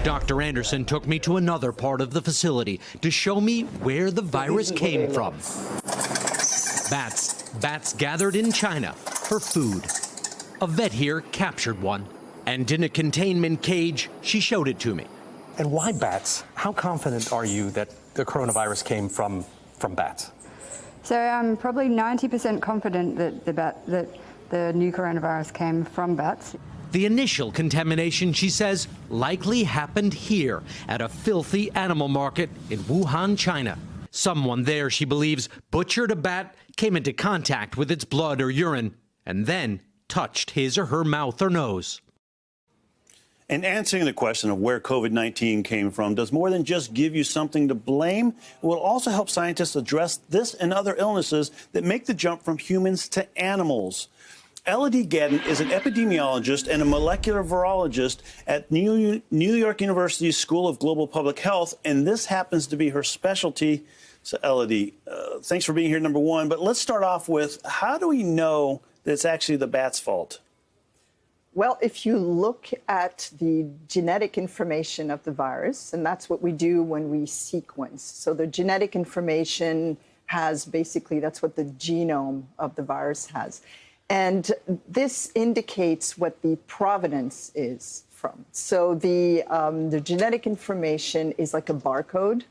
Dr. Anderson took me to another part of the facility to show me where the virus came from. Bats gathered in China for food. A vet here captured one, and in a containment cage, she showed it to me. And why bats? How confident are you that the coronavirus came from bats? So I'm probably 90% confident that the new coronavirus came from bats. The initial contamination, she says, likely happened here at a filthy animal market in Wuhan, China. Someone there, she believes, butchered a bat, came into contact with its blood or urine, and then touched his or her mouth or nose. And answering the question of where COVID-19 came from does more than just give you something to blame. It will also help scientists address this and other illnesses that make the jump from humans to animals. Elodie Gadden is an epidemiologist and a molecular virologist at New York University's School of Global Public Health, and this happens to be her specialty. So, Elodie, thanks for being here, number one. But let's start off with, how do we know that it's actually the bat's fault? Well, if you look at the genetic information of the virus, and that's what we do when we sequence. So the genetic information has basically, that's what the genome of the virus has. And this indicates what the provenance is from. So the genetic information is like a barcode.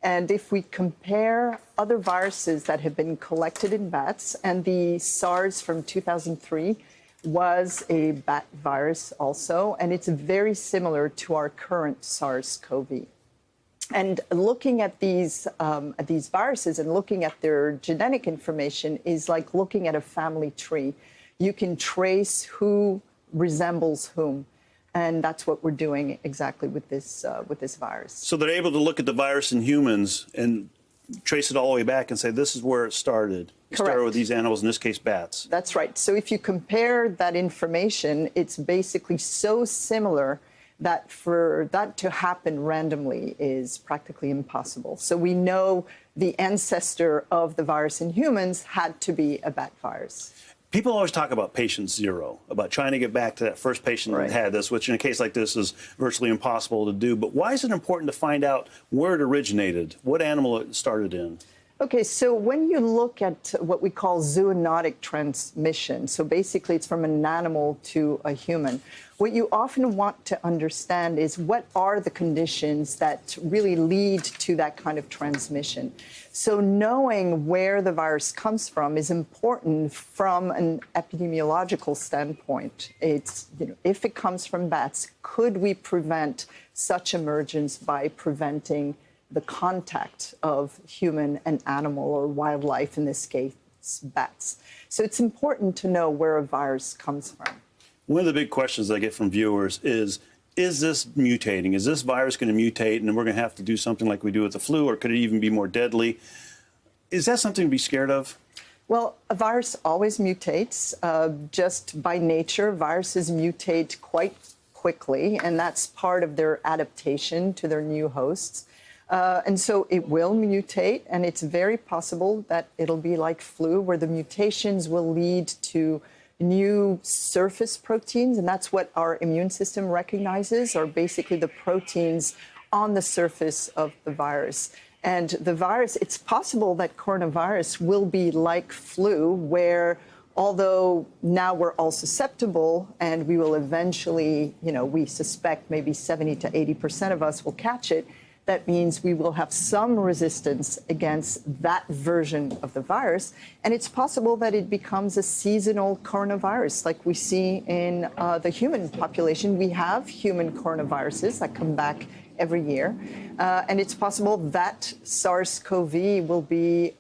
And if we compare other viruses that have been collected in bats, and the SARS from 2003 was a bat virus also, and it's very similar to our current SARS-CoV. And looking at these viruses and looking at their genetic information is like looking at a family tree. You can trace who resembles whom. And that's what we're doing exactly with this virus. So they're able to look at the virus in humans and trace it all the way back and say, this is where it started. It started with these animals, in this case, bats. That's right. So if you compare that information, it's basically so similar that for that to happen randomly is practically impossible. So we know the ancestor of the virus in humans had to be a bat virus. People always talk about patient zero, about trying to get back to that first patient that had this, which in a case like this is virtually impossible to do. But why is it important to find out where it originated, what animal it started in? Okay, so when you look at what we call zoonotic transmission, so basically it's from an animal to a human, what you often want to understand is what are the conditions that really lead to that kind of transmission. So knowing where the virus comes from is important from an epidemiological standpoint. It's, if it comes from bats, could we prevent such emergence by preventing the contact of human and animal or wildlife, in this case, bats? So it's important to know where a virus comes from. One of the big questions I get from viewers is this mutating? Is this virus going to mutate and we're going to have to do something like we do with the flu, or could it even be more deadly? Is that something to be scared of? Well, a virus always mutates. Just by nature, viruses mutate quite quickly, and that's part of their adaptation to their new hosts. And so it will mutate, and it's very possible that it'll be like flu, where the mutations will lead to new surface proteins, and that's what our immune system recognizes, are basically the proteins on the surface of the virus. And the virus, it's possible that coronavirus will be like flu, where although now we're all susceptible and we will eventually, we suspect maybe 70 to 80% of us will catch it, that means we will have some resistance against that version of the virus. And it's possible that it becomes a seasonal coronavirus like we see in the human population. We have human coronaviruses that come back every year. And it's possible that SARS-CoV will be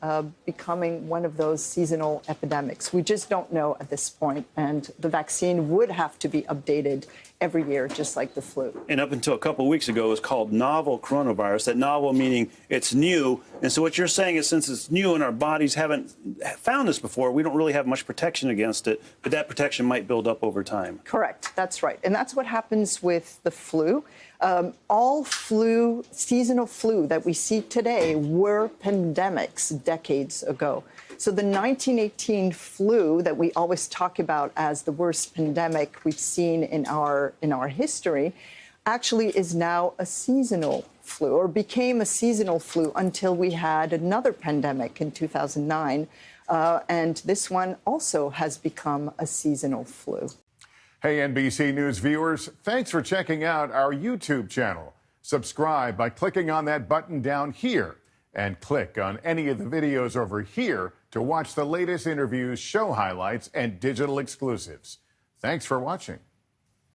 becoming one of those seasonal epidemics. We just don't know at this point. And the vaccine would have to be updated every year, just like the flu. And up until a couple of weeks ago, it was called novel coronavirus. That novel meaning it's new. And so what you're saying is, since it's new and our bodies haven't found this before, we don't really have much protection against it, but that protection might build up over time. Correct. That's right. And that's what happens with the flu. All flu, seasonal flu that we see today were pandemics decades ago. So the 1918 flu that we always talk about as the worst pandemic we've seen in our history actually is now a seasonal flu, or became a seasonal flu until we had another pandemic in 2009. And this one also has become a seasonal flu. Hey, NBC News viewers, thanks for checking out our YouTube channel. Subscribe by clicking on that button down here, and click on any of the videos over here to watch the latest interviews, show highlights, and digital exclusives. Thanks for watching.